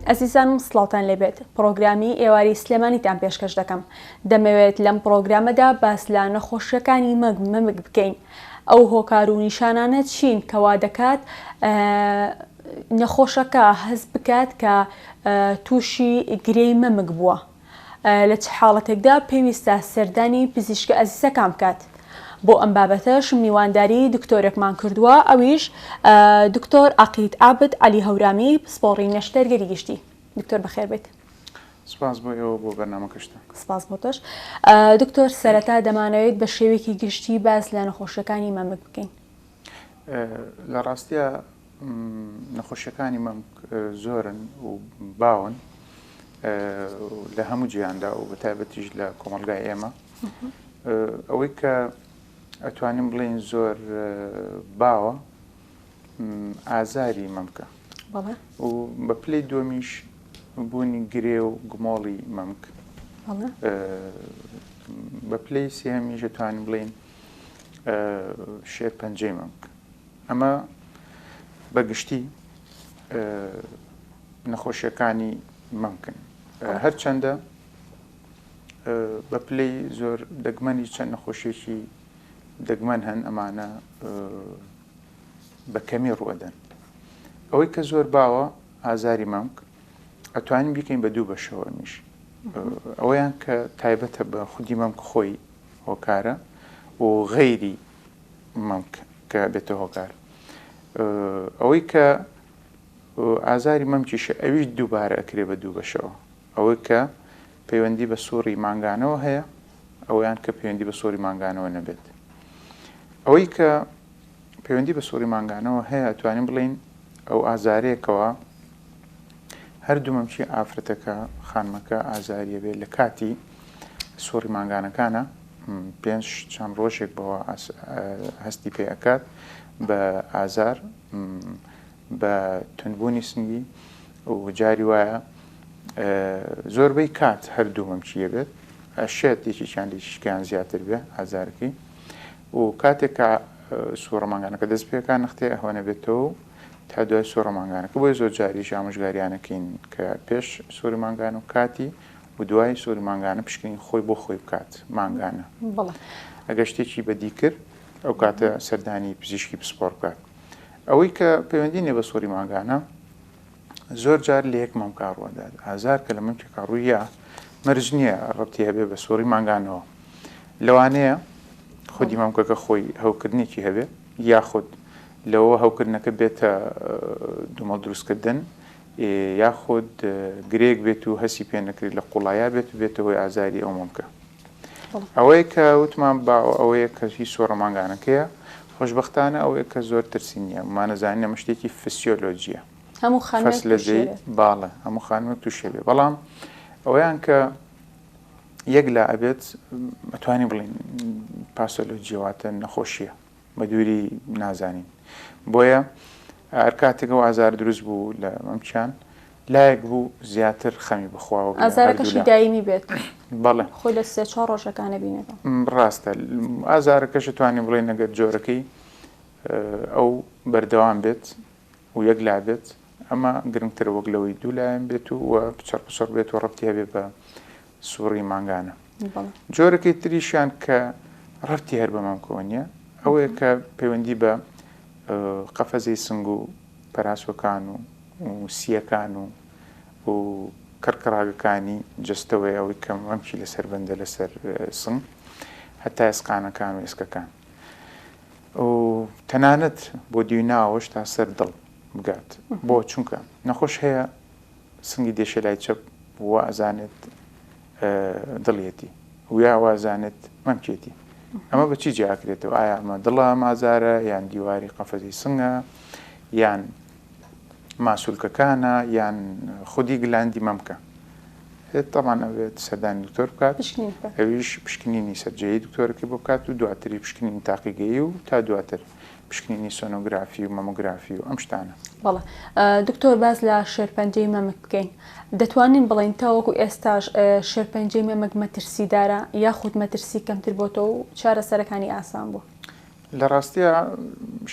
ئەزیزانم سڵاوتان لێبێت پرۆگرامی ئێواری سلێمانیتان پێشکەش دەکەم دەمەوێت لەم پرۆگرامەدا باس لە نەخۆشیەکانی مەمک بکەین ئەو هۆکار و نیشانانە چین کەوا دەکات نەخۆشەکە هەست بکات کە تووشی گرەی مەمک بووە لە چ حاڵەتێکدا پێویستە سەردانی پزیشکە ئەزیزەکان بکات. بۆ ئەم بابەتەش میوانداری دکتۆرێکمان کردووە ئەویش دکتۆر عەقید عابد عەلی هەورامی پسپۆڕی نەشتەرگەری گشتی. دکتۆر بەخێر بێت. سپاس بۆ ئێوە بۆ بەرنامەکەشتە. سپاس بۆ تۆش. دکتۆر سەرەتا دەمانەوێت بە شێوەیەکی گشتی باس لە نەخۆشیەکانی مەمک بکەین. لە ڕاستیە نەخۆشیەکانی مەمک زۆرن و باون لە هەموو جیهاندا و بەتایبەتیش لە کۆمەلگای ئێمە ئەوەی کە ئەتوانین بڵێن زۆر باوە ئازاری مەمکە و بە پلەی دووەمیش بوونی گرێ و گمۆڵی مەمک بە پلەی سێهەمیش ئەتوانین بڵێن شێرپەنجەی مەمک. ئەمە بەگشتی نەخۆشیەکانی مەمکن هەرچەندە بە پلەی زۆر دەگمەنی چەند نەخۆشیێکی دەگمەن هەن ئەمانە بە کەمی ڕوەدەن. ئەوەی کە زۆر باوە ئازاری مەمک ئەتوانین بیکەین بە دوو بەشەوە میش ئەوەیان کە تایبەتە بە خودی مەمک خۆی هۆکارە و غەیری مەمک کە بێتە هۆکار. ئەوەی کە ئازاری مەمکیشە ئەویش دووبارە ئەکرێ بە دوو بەشەوە ئەوەی کە پەیوەندی بە سووڕی مانگانەوە هەیە ئەویان کە پەیوەندی بە سووڕی مانگانەوە نەبێت. ئەوەی کە پەیوەندی بە سووڕی مانگانەوە هەیە ئەتوانین بڵین ئەو ئازارەیەکەوە هەردوو مەمکی ئافرەتەکە خانمەکە ئازاریە بێت لە کاتی سووڕی مانگانەکانە پێنج چەند ڕۆژێک بەوە هەستی پێ ئەکات بە ئازار بە توندبوونی سنگی و جاری وایە زۆربەی کات هەردوو مەمکیە بێت ئەشێت یەکی چیان زیاتر بێ ئازارەکەی و کاتێک کە سووڕە مانگانەکە دەست پێەکان نەختێ ئەوەنە بێتەوە تا دوای سووڕە مانگانەکە بۆی زۆر جاریش ئامۆژگاریانەکەین کە پێش سووری مانگان و کاتی و دوای سووری مانگانە پشکنین خۆی بۆ خۆی بکات مانگانە ئەگەر شتێکی بەدی کرد ئەو کاتە سەردانی پزیشکی پسپۆڕ بکات. ئەوەی کە پەیوەندی نیە بە سووری مانگانە زۆر جار لە یەک مەمکە ڕوەدات ئازار کە لە مەمکێکا ڕوویە مەرج نییە ڕەبتی هەبێ بە سووری مانگانەوە لەوانەیە خودی مەمکەکە خۆی هەوکردنێکی هەبێ یاخود لەوە هەوکردنەکە بێتە دوومەڵ دروستکردن یاخود گرێک بێت و هەسی پێ نەکرێت لە قوڵایە بێت و بێتە هۆی ئازاری ئەو مەمکە. ئەوەیە کە وتمان باوە ئەوەیە کە هیچ سووڕە مانگانەکەیە خۆشبەختانە ئەوەیە کە زۆر ترسی نییە مانەزانین ئەمە شتێکی فسیۆلۆجیە هەموو فەسلەجەی باڵە هەموو خانمێک تووشێ بێ بەڵام ئەوەیان کە یەک لا ئەبێت ئەتوانین بڵین پاسۆلۆجیواتە نەخۆشیە بە دووری نازانین بۆیە هەر کاتێک ئەو ئازار دروست بوو لە مەمکیان لایەک بوو زیاتر خەمی بخواوە ئازارەکەشی دایمی بێت بەڵێ خۆی لە سێ چوار ڕۆژەکانە بینێتەوە ڕاستە ئازارەکەش توانین بڵێن نەگەر جۆرەکەی ئەو بەردەوام بێت و یەک لا بێت ئەمە گرنگترە وەک لەوەی دوو لایەن بێت و پچەر پچەر بێت و ڕەبتی هەبێ بە سووڕی مانگانە. جۆرەکەی تریشیان کە ڕەبتی هەر بە مەمکەوە نییە ئەوەیە کە پەیوەندی بە قەفەزەی سنگ و پەراسۆکان و سیەکان و کڕکڕاگەکانی جستەوەی ئەوەی کە مەمکی لەسەر بەندە لەسەر سنگ هەتا ئێسقانەکان و ئێسکەکان و تەنانەت بۆ دیوی ناوەش تا سەر دڵ بگات بۆ چونکە نەخۆش هەیە سنگی دێشە لای چەپ وە ئەزانێت دڵیەتی ویا وازانێت مەمکێتی ئەمە بەچی جیاکرێتەوە ئایا ئەمە دڵە مازارە یان دیواری قەفەزی سنگە یان ماسوولکەکانە یان خودی گلاندی مەمکە تەمان ئەوێت سەردانی دکتۆر بکات ئەویش پشکنینی سەررجەیی دکتۆرەکە بۆ بکات و دواتری پشکنینی تاقیگەیی و تا دواتر پشکنینی سۆنۆگرافی و مەمۆگرافی و ئەم شتانە. بەڵێ دکتۆر باز لە شێرپەنجەی مەمک بکەین دەتوانین بڵین تاوەکو ئێستاش شێرپەنجەی مەمک مەترسیدارە یاخود مەترسی کەمتر بۆتەوە و چارەسەرەکانی ئاسان بوو. لە ڕاستیە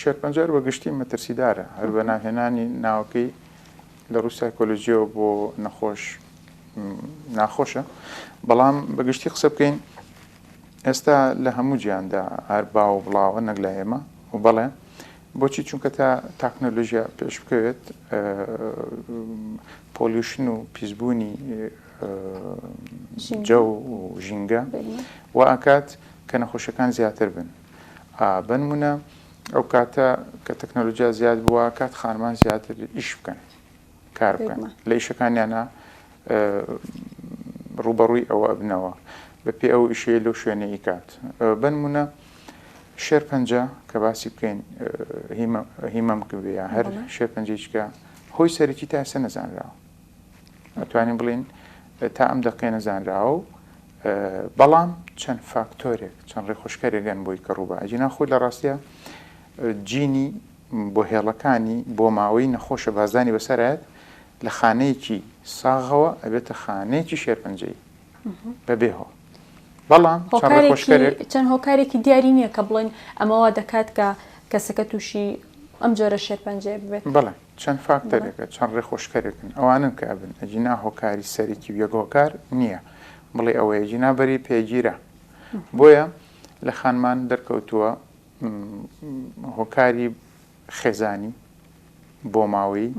شێرپەنجەر بەگشتی مەترسیدارە هەر بە ناهێنانی ناوەکەی لە ڕووی سایکۆلۆژیەوە بۆ ناخۆشە، بەڵام بەگشتی قسە بکەین ئێستا لە هەموو جیاندا هەر باو بڵاوە نەک لە ئێمە و بەڵێ بۆچی چونکە تا تاکنۆلۆژیا پێش بکەوێت پۆلیوشن و پیسبوونی جە و ژینگە و ئاکات کە نەخۆشیەکان زیاتر بن. بنمونە ئەو کاتە کە تەکنۆلۆژیا زیاد بووە کات خانمان زیاتر ئیش بکەن کار بکەن لە ئیشەکانیانە ڕوبەڕووی ئەوە ئەبنەوە بەپێ ئەو ئیشەیە لەو شوێنەی کات. بنمونە شێرپەنجە کە باسی بکەین هیمەم بێ یا هەر شێرپەنجێککە هۆی سەرەکی تا ئێستا نەزانراوە، ئەتوانین بڵین تا ئەم دەقێ نەزانراوە و بەڵام چەند فاکتۆرێک چەند ڕێخۆشکارێکگەن بۆی کە ڕووبە ئەجینا خۆی لە ڕاستیە جینی بۆ هێڵەکانی بۆ ماوەی نەخۆشە بازانی بەسەرایەت لە خانەیەکی ساغەوە ئەبێتە خانەیەکی شێرپەنجەی بەبێهۆ. بەڵام چەند هۆکارێکی دیاری نییە کە بڵێن ئەمەوە دەکات کە کەسەکە تووشی ئەم جۆرە شێرپەنجێ ببێت. بەڵێ چەند فاکتۆرێکە چەند ڕێخۆشکارێکن ئەوانن کە ئەبن ئەجینا هۆکاری سەرێکی یەکهۆکار نییە بڵێ ئەوەیە جینابەری پێگیرە. بۆیە لە خانمان دەرکەوتووە هۆکاری خێزانی بۆ ماوەی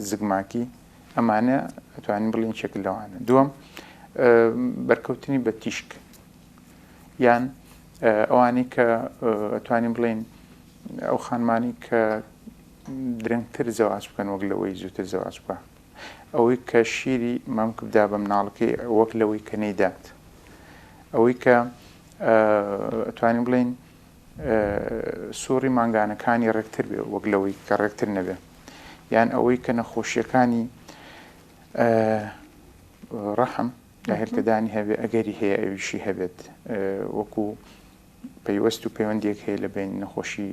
زگماکی ئەمانە ئەتوانین بڵین شکل لەوانە. دووەم بەرکەوتنی بە تیشک یان ئەوانی کە ئەتوانین بڵین ئەو خانمانی کە درەنگتر زەواج بکەن وەک لەوەی زووتر زەواج بکە، ئەوەی کە شیری مامک بدا بە مناڵەکەی وەک لەوەی کە نەیدات، ئەوەی کە ئەتوانین بڵین سووڕی مانگانەکانی ڕێکتر بێ وەک لەوەی کە ڕێکتر نەبێ، یان ئەوەی کە نەخۆشیەکانی ڕەحم لە هێلکەدانی هەبێ ئەگەری هەیە ئەویشی هەبێت وەکو پەیوەست و پەیوەندێک هەیە لە بین نەخۆشی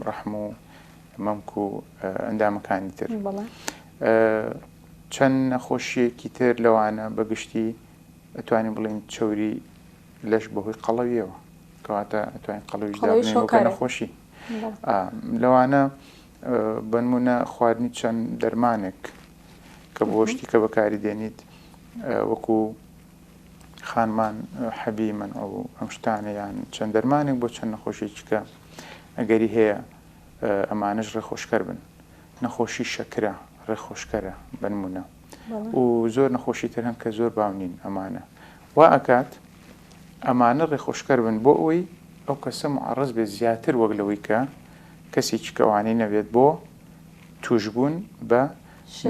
ڕەحم و مەمک و ئەندامەکانی تر. چەند نەخۆشیەکی تر لەوانە بەگشتی ئەتوانین بڵین چۆری لەش بەهۆی قەڵەویەوە کەواتە ئەتوانین قەڵەویش دابنێنەوە نەخۆشی لەوانە بنمونە خواردنی چەند دەرمانێک کە بۆ شتی کە بەکاری دێنیت وەکو خانمان حەبی من ئەو ئەم شتانەیان چەند دەرمانێک بۆ چەند نەخۆشیێکی کە ئەگەری هەیە ئەمانش ڕێخۆشکەر بن. نەخۆشی شەکرە ڕێخۆشکەرە بنمونە و زۆر نەخۆشی تر هەن کە زۆر باونین ئەمانە وا ئەکات ئەمانە ڕێخۆشکەر بن بۆ ئەوەی ئەو کەسە معڕز بێت زیاتر وەک لەوەی کە کەسێکی کەوانەی نەبێت بۆ توشبوون بە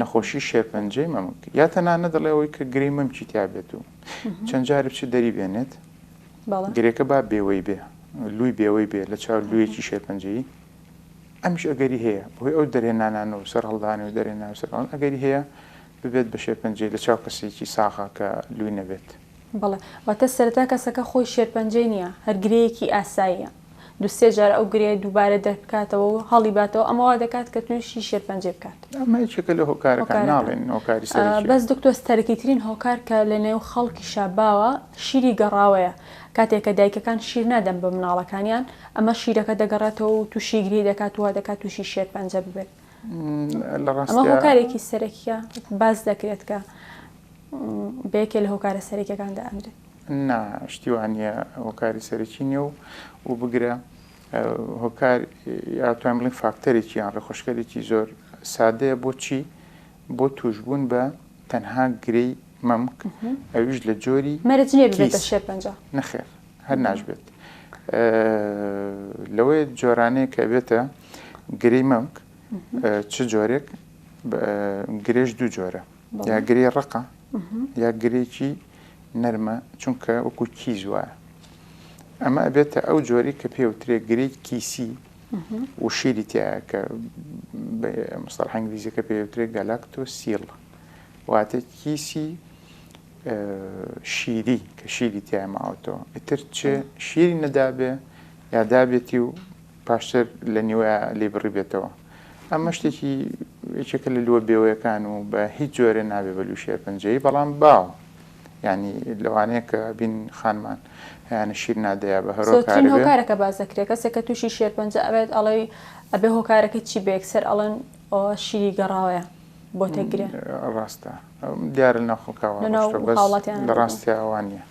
نەخۆشی شێرپەنجەی مەمک یا تەنانە دەڵێەوەی کە گرەی مەمکی تا بێت و چەند جارە بچ دەری بێنێت گرێکە با بێوەی بێ لووی بێوەی بێ لە چاو لوویەکی شێرپەنجەی ئەمیش ئەگەری هەیە بۆی ئەو دەرێنانان و سەر هەڵدانی و دەرێنا و سەرڵان ئەگەری هەیە ببێت بە شێرپەنجەی لە چاو کەسێکی ساغا کە لووی نەبێت. بەڵێ واتە سەرەتا کەسەکە خۆی شێرپەنجەی نییە هەرگرەیەکی ئاساییە دوسێ جار ئەو گرێ دووبارە دەکاتەوە و هەڵی باتەوە ئەمەوا دەکات کە تووشی شێرپەنجێ بکات. ئەمەیەکە لە هۆکارەکان ناڵێن هۆکاری سەرەکی بەس دکتۆر ستەرەکیترین هۆکار کە لە نێو خەڵکی شاباوە شیری گەڕاوەیە کاتێککە دایکەکان شیر نادەن بە مناڵەکانیان ئەمە شیرەکە دەگەڕێتەوە و تووشی گری دەکات وە دەکات تووشی شێرپەنجە ببێت. ئەمە هۆکارێکی سەرەکیە باز دەکرێت کە بەیەکێ لە هۆکارە سەرەکیەکاندا ئەمرێت. نا شتیوانە هۆکاری سەرەکی نیە و بگرە هۆکار یاتوان بڵین فاکتەرێکی یان ڕێخۆشکەرێکی زۆر سادەیە بۆچی بۆ توشبوون بە تەنها گرەی مەمک ئەویش لە جۆری مەرجێ بێتە شێرپەنجە نەخێر هەر ناژبێت لەوەی جۆرانەیە کە بێتە گرەی مەمک چ جۆرێک گرێش دوو جۆرە یا گرەی ڕقە یا گرێکی نەرمە چونکە وەکو کیز وایە ئەمە ئەبێتە ئەو جۆری کە پێوترێ گرەی کیسی و شیری تایە کە مستەڵح ئەنگلیزیەکە پێوترێ گالاکتۆسیل واتە کیسی شیری کە شیری تایە ماوەتەوە ئیتر چێ شیری نەدابێ یا دابێتی و پاشتر لە نیوە لێ بڕی بێتەوە. ئەمە شتێکی یەکێکە لە لووە بێوەیەکان و بە هیچ جۆرە نابێ بە لوو شێرپەنجەی بەڵام باو ینی لەوانەیە کە بین خانمان یانە شیر نادەیە بە هەرۆکارە هۆکارەکە باز دەکرێت کەسێکە تووشی شێرپەنجە ئەبێت ئەڵێ ئەبێ هۆکارەکە چی بێکسەر ئەڵەن ئەوە شیری گەڕاوەیە بۆ تێگرێ ڕاستە دیارە ناخۆکاوە لە ڕاستی ئەوان نیە.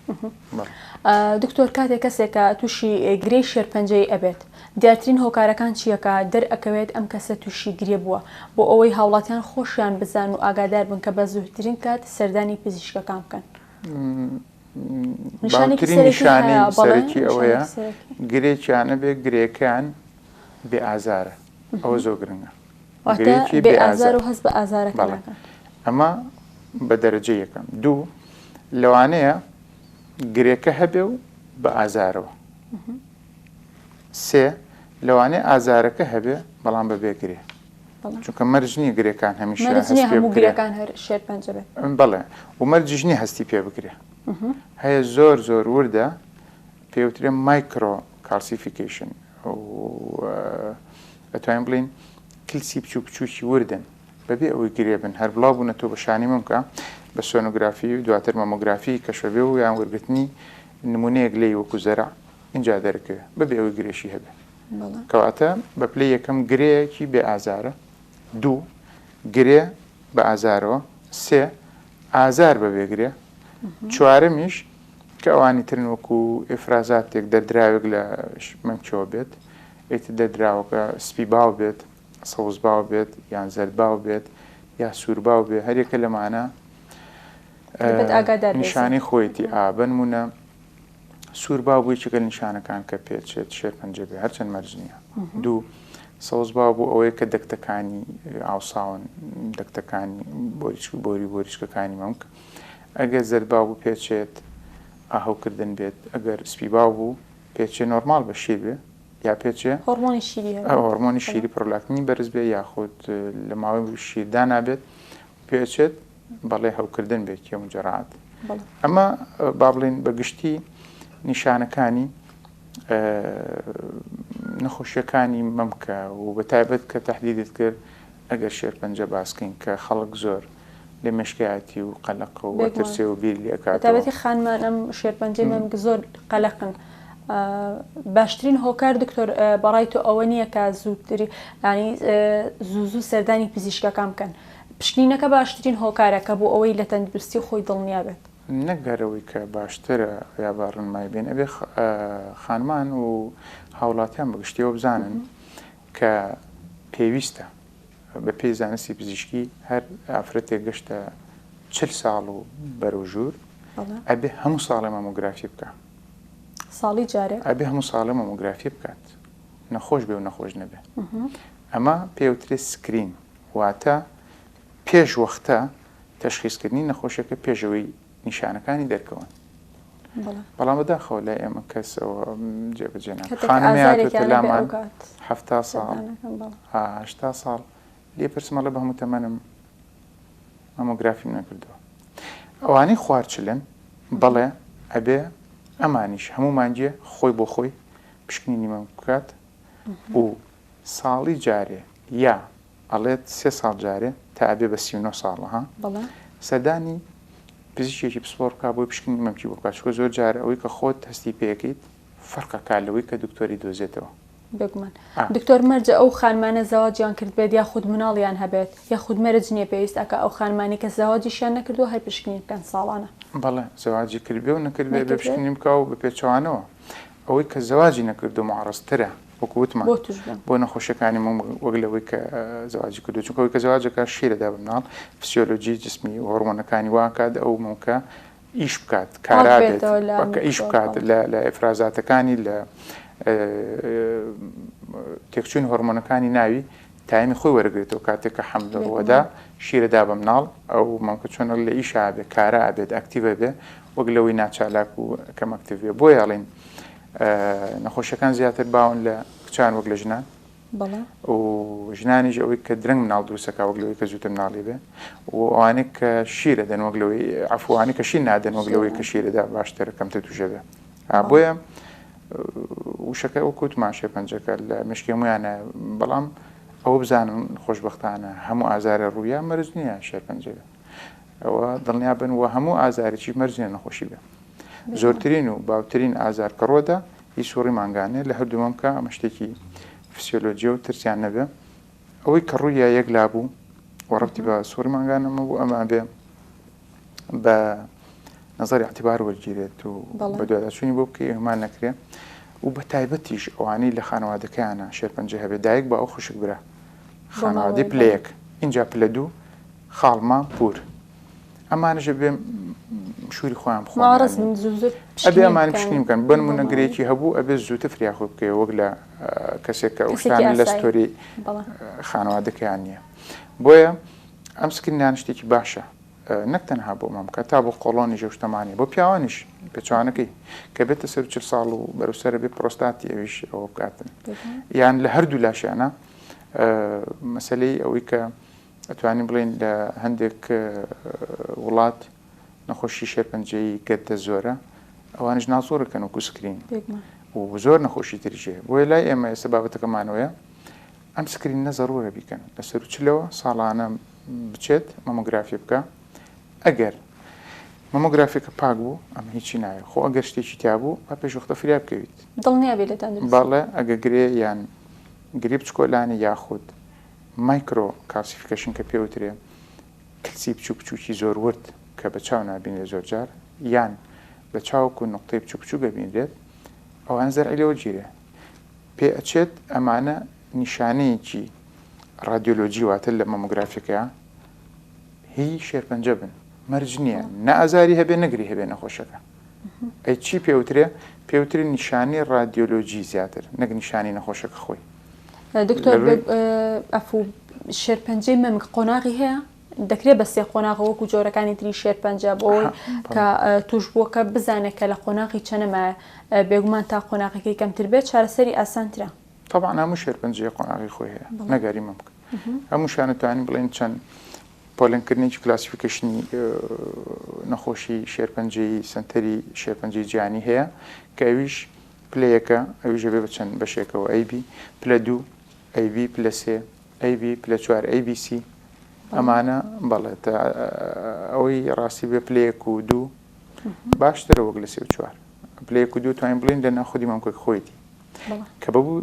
دکتۆر کاتێک کەسێکە تووشی گرەی شێرپەنجەی ئەبێت دیارترین هۆکارەکان چیەکە دەرئەکەوێت ئەم کەسە تووشی گرێ بووە بۆ ئەوەی هاوڵاتیان خۆشیان بزان و ئاگادار بن کە بە زووترین کات سەردانی پزیشکەکان بکەن. باوترین نیشانەی سەرەکی ئەوەیە گرێکیانە بێ گرێکان بێ ئازارە ئەوە زۆر گرنگە بێ ئازار و هەست بە ئازارەکە ئەمە بە دەرەجە یەکەم. دوو لەوانەیە گرێکە هەبێ و بە ئازارەوە. سێ لەوانەیە ئازارەکە هەبێ بەڵام بە بێگرێ چونکە مەرجنی گرێکان هەمیشە بەڵێ و مەرجژنی هەستی پێ بگرێ. هەیە زۆر زۆر وردە پێوترێ مایکرۆ کالسیفیکیشن ئەتوانین بڵین کلسی بچوو بچووکی وردن بەبێ ئەوەی گرێ بن هەر بڵاو بوونە تۆ بە شانی ممکە بە سۆنۆگرافی و دواتر مەمۆگرافی کەشەبێ و یان وەرگرتنی نمونەیەک لێی وەکو زەرع اینجا دەرەکەوێت بەبێ ئەوەی گرێشی هەبێ. کەواتە بە پلەی یەکەم گرەیەکی بێ ئازارە. دوو گرێ بە ئازارەوە. سێ ئازار بە بێگرێ. چوارەمیش کە ئەوانی ترن وەکو ئێفرازاتێک دەردراوێک لە مەمچەوە بێت ئیتر دەردراوەکە سپی باو بێت سەوز باو بێت یان زەرد باو بێت یا سوور باو بێت هەرێکە لەمانە نیشانەی خۆیەتی بنمونە سوور باو بووی چگەل نیشانەکان کە پێچێت شێرپەنجە بێ هەرچەند مەرج نییە. دوو سەوز باو بوو ئەوەیە کە دەکتەکانی ئاوساون دەکتەکانی بۆریشکەکانی مەمک ئەگەر زەرد باو بوو پێچێت ئاهەوکردن بێت ئەگەر سپی باو بوو پێچێ نۆرمال بە شیر بێ یا پێچێ هۆرمۆنی شیری پرۆلاکتینی بەرز بێ یاخود لە ماوەی شیردا نابێت پێچێت بەڵێ هەوکردن بێت کێ مجەڕات. ئەمە با بڵێن بەگشتی نیشانەکانی نەخۆشیەکانی مەمکە و بە تایبەت کە تەحلیلت کرد ئەگەر شێرپەنجە باسکەین کە خەڵک زۆر لێ مشکایەتی و قەلق و وەترسێ و بیر لێکات تایبەتی خانمان ئەم شێرپەنجەی مەمک زۆر قەلقن. باشترین هۆکار دکتۆر بەڕای تۆ ئەوە نییە کە زووتری ینی زوو سەردانی پزیشکەکان بکەن پشکنینەکە باشترین هۆکارەکە بۆ ئەوەی لە تەندروستی خۆی دڵنیا بێت نەگەرەوەی کە باشترە یا باڕنمای بێن ئەبێ خانمان و هاوڵاتیان بەگشتیەوە بزانن کە پێویستە بە پێی زانستی پزیشکی هەر ئافرەتێک گەشتە 40 ساڵ و بەرەو ژوور ئەبێ هەموو ساڵی مامۆگرافی بکە ساڵی جارێک ئەبێ هەموو ساڵی مامۆگرافی بکات نەخۆش بێ و نەخۆش نەبێ. ئەمە پێوترێت سکرین واتە پێش وەختە تەشخیصکردنی نەخۆشیەکە پێشەوەی نیشانەکانی دەرکەون. بەڵام بەداخەوە لای ئێمە کەسەوە جێبەجێ ناکات. خانمیاتە لامان 70 ساڵ 80 ساڵ لێ پرسمەڵە بە هەموو تەمەنم مامۆگرافیم نەکردەوە. ئەوانەی خوارچلن بەڵێ ئەبێ ئەمانیش هەموو مانجێ خۆی بۆ خۆی پشکنینی مەم بکات و ساڵی جارێ یا ئەڵێت 3 ساڵ جارێ تا ئەبێ بە 39 ساڵەها سەردانی پزیشکێکی پسپۆر بکات بۆی پشکنی مەمکی بۆ بکات. چکە زۆر جارە ئەوەی کە خۆت هەستی پێەکەیت فەرقەکە لەوەی کە دکتۆری دۆزێتەوە. بگومان دکتۆر مەرجە ئەو خانمانە زەواجیان کرد بێت یا خود مناڵیان هەبێت یا خود مەرج نییە پێویست ئەکە ئەو خانمانی کە زەواجیشیان نەکردو هەر پشکنی بکەن ساڵانە. بەڵێ زەواجی کردبێ و نەکردبێ بە پشکنی بکە و بە پێچوانەوە ئەوەی کە زەواجی نەکردو معڕسترە وەکووتمان بۆ نەخۆشیەکانی وەک لەوەی کە زەواجی کردو چونکەوەی کە زەواجەکە شیرەدا بمناڵ فسیۆلۆجی جسمی و هۆرمۆنەکانی واکات ئەو مەمکە ئیش بکات کارابێت ئیش بکات لە ئێفرازاتەکانی لە تێکچوون هۆرمۆنەکانی ناوی تایمی خۆی وەرەگرێتەوە کاتێک کە حەملەوەدا شیرەدا بە مناڵ ئەو مەمکە چۆنە لە ئیشا بێ کارە ئابێت ئەکتیڤە بێ وەک لەوەی ناچالاک و کەم ئەکتیڤێ بۆ یاڵین نەخۆشیەکان زیاتر باون لە کچان وەک لە ژنان و ژنانیش ئەوەی کە درەنگ مناڵ دروستەکە وەک لەوەی کە زووتر مناڵی بێ و ئەوانەی کە شیرە دەن وەک لەوەی عەفوانی کە شیر نادەن وەک لەوەی کە شیرەدا باشترە کەمتر تووشە بێ. بۆیە وشەکە ئەو کووتمان شێرپەنجەکە لە مشکێمویانە بەڵام ئەوە بزانن خۆشبەختانە هەموو ئازارە ڕوویە مەرج نییە شێرپەنجە ئەوە دڵنیا بن و هەموو ئازارێکی مەرجە نەخۆشی بێ. زۆرترین و باوترین ئازار کە ڕۆدا هیچ سوڕی مانگانێ لە هەردوو مەمکە ئەمە شتێکی فسیۆلۆجیە و ترسیان نەبێ ئەوەی کە ڕوویە یەک لابوو وەڕەتی بە سووری ماگانەمە بوو ئەمە بێ بە نظری اعتبار وەرگیرێت و بە دواداچوونی بۆ بکەی هەمان نەکرێ و بە تایبەتیش ئەوانەی لە خانەوادەکەیانە شێرپەنجە هەبێت دایک بە ئەو خوشک برە خانەوادەی پلەیەک اینجا پلە دوو خاڵمان پور ئەمانەژە بێ شووری خۆیان ئەبێ ئەمانی پشتنی بکەن بنمونە گرێکی هەبوو ئەبێ زووتە فریاخۆ بکەوە وەک لە کەسێک کە ئەوشتانی لە ستۆری خانەوادەکەیان نییە بۆیە ئەم سکرینیان شتێکی باشە نەک تەنها بۆ مەمکە تا بۆ قۆڵۆنی ژەوشتەمانی بۆ پیاوانیش پێچوانەکەی کە بێتە سەر 40 ساڵ و بەرەوسەرە بێ پرۆستاتی ئەویش ئەوە بکاتن یان لە هەردوو لاشیانە مەسلەی ئەوەی کە ئەتوانین بڵێن لە هەندێک وڵات نەخۆشی شێرپەنجەی گەتە زۆرە ئەوانش نازۆرەکەن وەکو سکرین و زۆر نەخۆشی تریژێ بۆیە لای ئێمە ئێستا بابەتەکەمانەوەیە ئەم سکرین نەزەڕورە بیکەن لەسەر و چلەوە ساڵانە بچێت مەمۆگرافی بکە ئەگەر مەمۆگرافیەکە پاک بوو ئەمە هیچی نایە خۆ ئەگەر شتێکی تیا بوو با پێشوەختە فریا بکەویت باڵێ ئەگە گرێ یان گری بچکۆلانی یاخود مایکرۆ کاسیفیکەشن کە پێوترێ کلسی بچوو بچووکی زۆر ورد کە بە چاو نابینێت زۆر جار یان بە چاوکو نقطەی بچوو بچوو ببینرێت ئەوان زەرعی لەوە گیرێ پێ ئەچێت ئەمانە نیشانەیەکی رادیۆلۆجی واتە لە مەمۆگرافیەکەیە هی شێرپەنجە بن مەرج نییە نە ئازاری هەبێ نەگری هەبێ نەخۆشەکە ئەی چی پێوترێ پێوتری نیشانی رادیۆلۆجی زیاتر نەک نیشانی نەخۆشەکە خۆی دکتۆر ئەفوو شێرپەنجەی مەمک قۆناغی هەیە دەکرێت بە سێ قۆناغەوە وەکو جۆرەکانی تری شێرپەنجە بۆی کە توش بووکە بزانێت کە لە قۆناغی چەنەمە بێگومان تا قۆناغەکەی کەمتر بێت چارەسەری ئاسانترە طبعا هەموو شێرپەنجەی قۆناغی خۆی هەیە نەگاری مەمک هەمووشان توانین بڵێن چەند پۆلێنکردنێکی کلاسیفیکەشنی نەخۆشی شێرپەنجەی سنتەری شێرپەنجەی جیهانی هەیە کە ئەویش پلەیەکە ئەویش بێ بچەند بەشێکەوە ئەیبی پلە دوو ئەیبی پلە سێ ئەیبی پلە چوار ئەیBC ئەمانە بەڵێت ئەوەی ڕاستی بێ پلەیەک و دوو باشترە وەک لە سێ و چوار پلەیەک و دوو توانین بڵین لە ناخودی مەمکەک خۆیتی کە بەبوو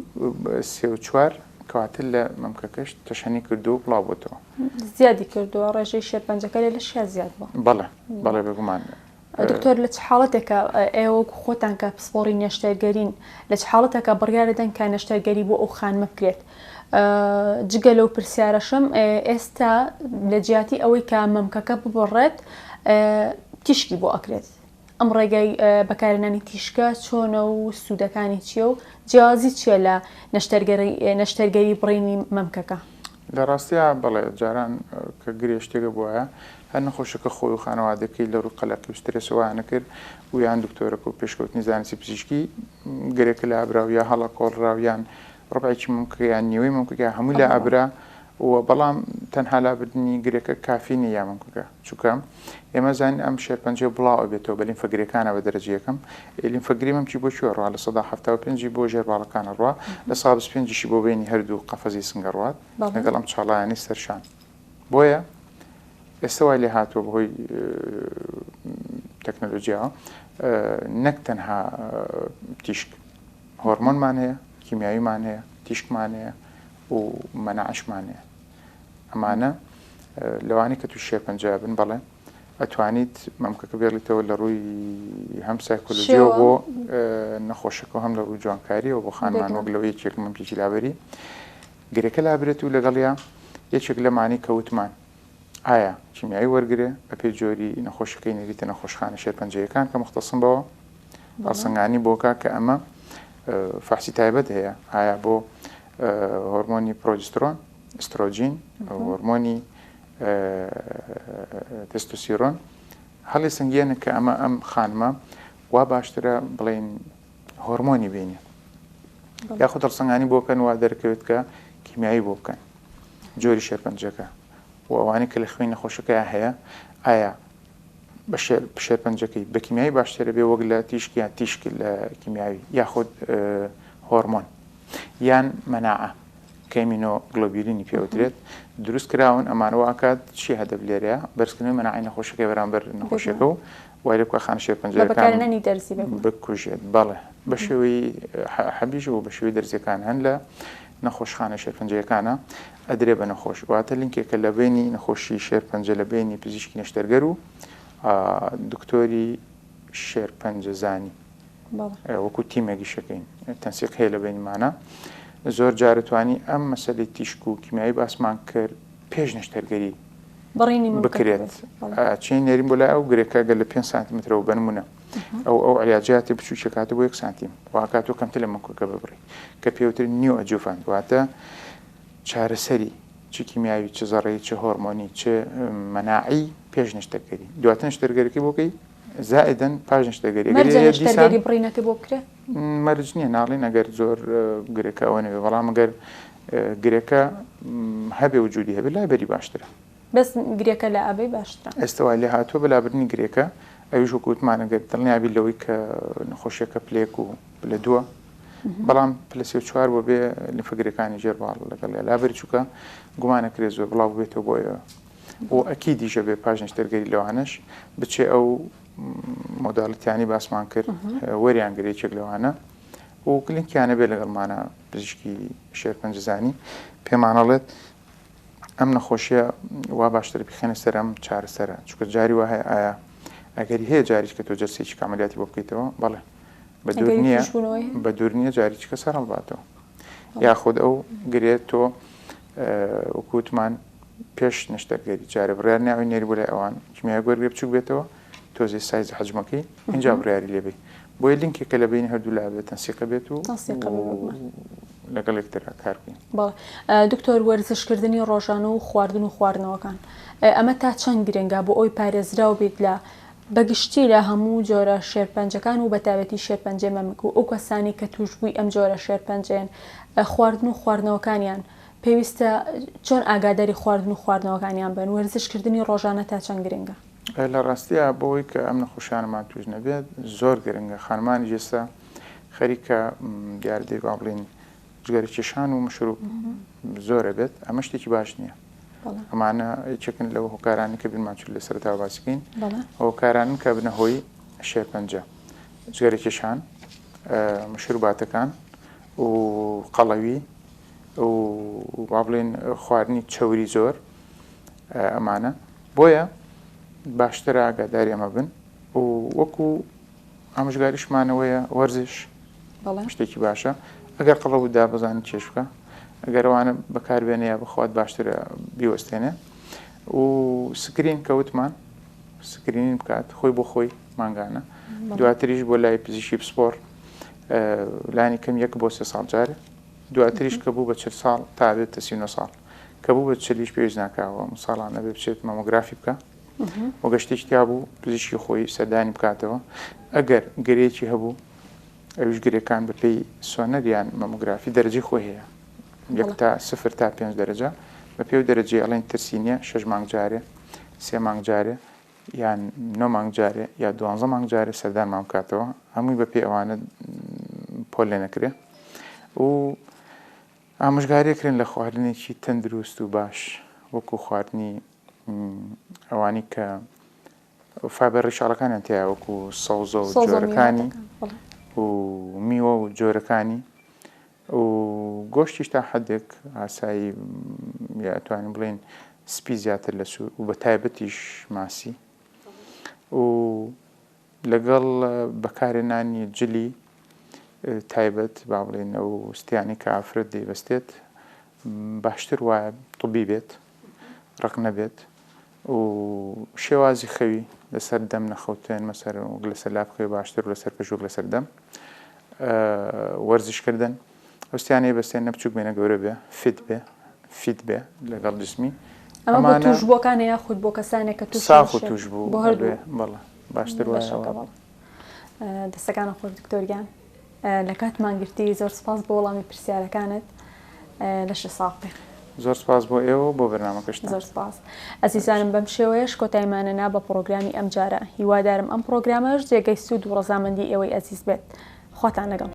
سێ و چوار کەواتر لە مەمکەکەش تەشەنی کردو و بڵاو بۆتەوە زیادی کردووە ڕێژەی شێرپەنجەکە لە شیا زیاد بووە بەڵێ بگومان دکتۆر لە چ حاڵەتێکە ئێوە خۆتان کە پسپۆڕی نەشتەرگەرین لە چ حاڵەتێکە بڕیارەدەن کە نەشتەرگەری بۆ ئەو خانمە بکرێت جگە لەو پرسیارەشم ئێستا لە جیاتی ئەوەی کە مەمکەکە ببڕێت تیشکی بۆ ئەکرێت ئەم ڕێگای بەکارهێنانی تیشکە چۆنە و سوودەکانی چییە و جیازی چییە لە نەشتەرگەری بڕینی مەمکەکە لە ڕاستیە بەڵێ جاران کە گرێ شتێکە بووە هەر نەخۆشەکە خۆی و خانەوادەکەی لە ڕوو قەلەقی و سترێسەوەیانە کرد و یان دکتۆرەکە و پێشکەوتنی زانستی پزیشکی گرێکە لە ئابراو یا هەڵە کۆڵراویان ڕبعێکی ممکەیان نیوەی ممکەکە هەموو لە ئابرا و بەڵام تەنها لابردنی گرێکە کافی نیە ممکەکە چووکە ئێمە زانین ئەم شێرپەنجە بڵاو بێتەوە بە لیمفەگرەکانە بە دەرەجەیەکەم لیمفەگری مەمکی بۆ چوە ڕوا لە 1970 بۆ ژێرباڵەکانە ڕوا لە 125 بۆ بینی هەردوو قەفەزی سنگەڕوات لەگەڵ ئەم چاڵایانی سەرشان بۆیە ئێستا وای لێ هاتووە بەهۆی تەکنۆلۆژیاوە نەک تەنها تیشک هۆرمۆنمان هەیە کیمیاویمان هەیە تیشکمان هەیە و مەناعشمان هەیە ئەمانە لەوانی کە توی شێرپەنجە بن بەڵێ ئەتوانیت مەمکەکە بێڵیتەوە لە ڕووی هەم سایکۆلۆژیەوە بۆ نەخۆشەکە هەم لە ڕووی جوانکاریەوە بۆ خانمان وەک لەوەی یەکێک مەمکێکی لابەری گرێکە لابرێت و لەگەڵیا یەکێک لەمانی کەوتمان ئایا کیمیایی وەرگرێ بە پێی جۆری نەخۆشەکەی نەریتە نەخۆشخانە شێرپەنجەیەکان کە مختصم بەوە هەڵسەنگانی بۆکە کە ئەمە فحسی تایبەت هەیە ئایا بۆ هۆرمۆنی پرۆجسترۆن ئسترۆجین هۆرمۆنی تستۆستیرۆن هەڵی سنگێنە کە ئەمە ئەم خانمە وا باشترە بڵێن هۆرمۆنی بینێت یاخود هەڵسەنگانی بۆکەن وا دەرکەوێت کە کیمیایی بۆ بکەن جۆری شێرپەنجەکە و ئەوانەی کە لە خوێن نەخۆشەکەی هەیە ئایا بە شێرپەنجەکەی بە کیمیایی باشترە بێ وەک لە تیشکیان تیشک لە کیمیاوی یاخود هۆرمۆن یان مەناعە کەمینۆگلۆبیولینی پێوترێت دروست کراون ئەمانەوەکات چی هەدەف لێرەیە بەرزکردنەوەی مەناعی نەخۆشەکەی بەرامبەر نەخۆشیەکە و وای لە کوێخانە شێرپەنجەکان بەکوژێت بەڵێ بە شێوەی حەبیش و بە شێوەی دەرزیەکان هەن لە نەخۆشخانە شێرپەنجەکانە ئەدرێ بە نەخۆش واتە لینکێکە لە بینی نەخۆشی شێرپەنجە لە بینی پزیشکی نەشتەرگەر و دکتۆری شێرپەنجەزانی وەکو تیمێکی شەکەین تەنسیق هەیە لە بینیمانە زۆر جارتوانی ئەم مەسەلەی تیشک و کیمیایی باسمان کرد پێش نەشتەرگەری بکرێت چین نێریم بۆ لای ئەو گرێکە گەل لە 5 سانتیمترەوە بنمونە ئەو علاجاتی بچووکەکاتە بۆ 1 سانتیم واکاتۆ کەمتر لە مەکوکە ببڕی کە پێوتر نیو ئەجوفان واتە چارەسەری چ کیمیاوی چ زەڕەی چه هۆرمۆنی چه مەناعی پێش نەشتەرگەری دواتە نەشتەرگەرەکەی بۆکەی زائدەن پاش نەشتەرگەری بڕینەکە بۆ بکرێت مەرج نییە ناڵێن ئەگەر زۆر گرێکە ئەوە نەوێ بەڵام ئەگەر گرێکە هەبێ وجودی هەبێت لای بەری باشترە بەس گرێکە لە ئابەی باشترە ئێستاوای لێ هاتووە بەلابرنی گرێکە ئەویش وەکووتمانەگەر دڵنیابی لەوەی کە نەخۆشیەکە پلێک و پلە دووە بەڵام پلە 34 بۆ بێ لیمفەگرەکانی ژێرباڵ لەگەڵ لابەری چووکە گومانەکرێت زۆر بڵاو بێتەوە بۆیە بۆ ئەکیدیشە بێ پاش نەشتەرگەری لەوانش بچێ ئەو مۆداڵەتیانی باسمان کرد وەریان گرێکێک لەوانە و کلینکیانە بێ لەگەڵمانە پزیشکی شێرپەنجەزانی پێمانەڵێت ئەم نەخۆشیە وا باشتر بخێنە سەر ئەم چارەسەرە چونکە جاری وا هەیە ئایا ئەگەری هەیە جاریش کە تۆ جەستێکی کامەلیاتی بۆ بکەیتەوە بەڵێ بە دوور نییە جاریچکە سەر هەڵباتەوە یاخود ئەو گرێت تۆ وەکووتمان پێش نەشتەرگەری جارە بڕیار ناوی نێری بۆ لای ئەوان کیمیای گوەرگێ بچوو بێتەوە تۆزی سایز حەجمەکەی اینجا بڕیاری لێبێ بۆیە لینکێکە لە بینی هەردوو لا بێت تەنسیقە بێت و لەگەڵ یەکترا کار بکەین. دکتۆر وەرزشکردنی ڕۆژانە و خواردن و خواردنەوەکان ئەمە تا چەند گرنگە بۆ ئەوی پارێزراو بێت لە بەگشتی لە هەموو جۆرە شێرپەنجەکان و بەتابەتی شێرپەنجە مەمک و ئەو کەسانی کە توشبووی ئەم جۆرە شێرپەنجێن خواردن و خواردنەوەکانیان پێویستە چۆن ئاگاداری خواردن و خواردنەوەکانیان بن وەرزشکردنی ڕۆژانە تا چەند گرنگە لە ڕاستیە بۆی کە ئەم نەخۆشیانمان توش نەبێت زۆر گرنگە خانمانی جێستا خەریکە دیاردەی با بڵین جگەری کێشان و مشروب زۆرە بێت ئەمە شتێکی باش نییە ئەمانە چێکن لەو هۆکارانی کە بینماچول لە سەرتا باسیکەین هۆکاران کە بنە هۆی شێرپەنجە جگەری کێشان مشروباتەکان و قەڵەوی و با بڵێن خواردنی چەوری زۆر ئەمانە بۆیە باشتر ئاگاداری ئەمە بن و وەکو ئامژگاریشمانەوەیە وەرزش شتێکی باشە ئەگەر قەڵەو دا بزانین چێش بکە ئەگەر ئەوانە بەکاربێنە یا بخوات باشترە بیوەستێنێ و سکرین کەوتمان سکرینین بکات خۆی بۆ خۆی مانگانە دواتریش بۆ لای پزیشکی پسپۆر لانی کەم 1 بۆ 3 ساڵ جارێ دواتریش کە بوو بە 40 ساڵ تا بێت 39 ساڵ کە بوو بە 40 پێویست ناکاوە ساڵانە بێ بچێت مەمۆگرافی بکە وە گەشتێکی تیا بوو پزیشکی خۆی سەردانی بکاتەوە ئەگەر گرێکی هەبوو ئەویش گرێکان بەپێی سۆنەریان مەمۆگرافی دەرەجی خۆی هەیە 1 تا 0 تا 5 دەرەجە بە پێی دەرەجی ئەڵێن ترسینە 6 مانگ جارێ 3 مانگ جارێ یان 9 مانگ جارێ یا 12 مانگ جارێ سەردانمان بکاتەوە هەمووی بەپێی ئەوانە پۆل لێ نەکرێ و ئامۆژگاریەکردن لە خواردنێکی تەندروست و باش وەکو خواردنی ئەوانی کە فابەر ڕیشاڵەکانیان تیا وەکو سەوزە و جۆرەکانی و میوە و جۆرەکانی و گۆشتیش تا حەدێک ئاسایی یاتوانین بڵێن سپی زیاتر لە سوور و بە تایبەتیش ماسی و لەگەڵ بەکارهێنانی جلی تایبەت با بڵێن ئەو ستیانی کە ئافرەت دەیبەستێت باشتر وایە طبی بێت ڕق نەبێت و شێوازی خەوی لەسەر دەم نەخەوتێن مەسەر لەسەر لابخەوی باشتر و لەسەر پێشوک لەسەر دەم وەرزشکردن ئەوستیانەی بەستێن نەبچوک بێنە گەورە بێ فیت بێ لەگەڵ جسمی ئەمە توشبووەکانە یاخود بۆ کەسانێک کە ساخ و توش بوو بەڵێ باشتر دەستەکانە خۆش دکتۆریان لە کاتمانگرتی زۆر سپاس بۆ وەڵامی پرسیارەکانت لەش ساڵ بێ زۆر سپاس بۆ ئێوە بۆ بەرنامەکەشت زۆر سپاس ئەزیزانم بەم شێوەیەش کۆتایمانەنا بە پرۆگرامی ئەم جارە هیوادارم ئەم پرۆگرامەش جێگەی سوود و ڕەزامەندی ئێوەی ئەزیز بێت خواتان لەگەڵ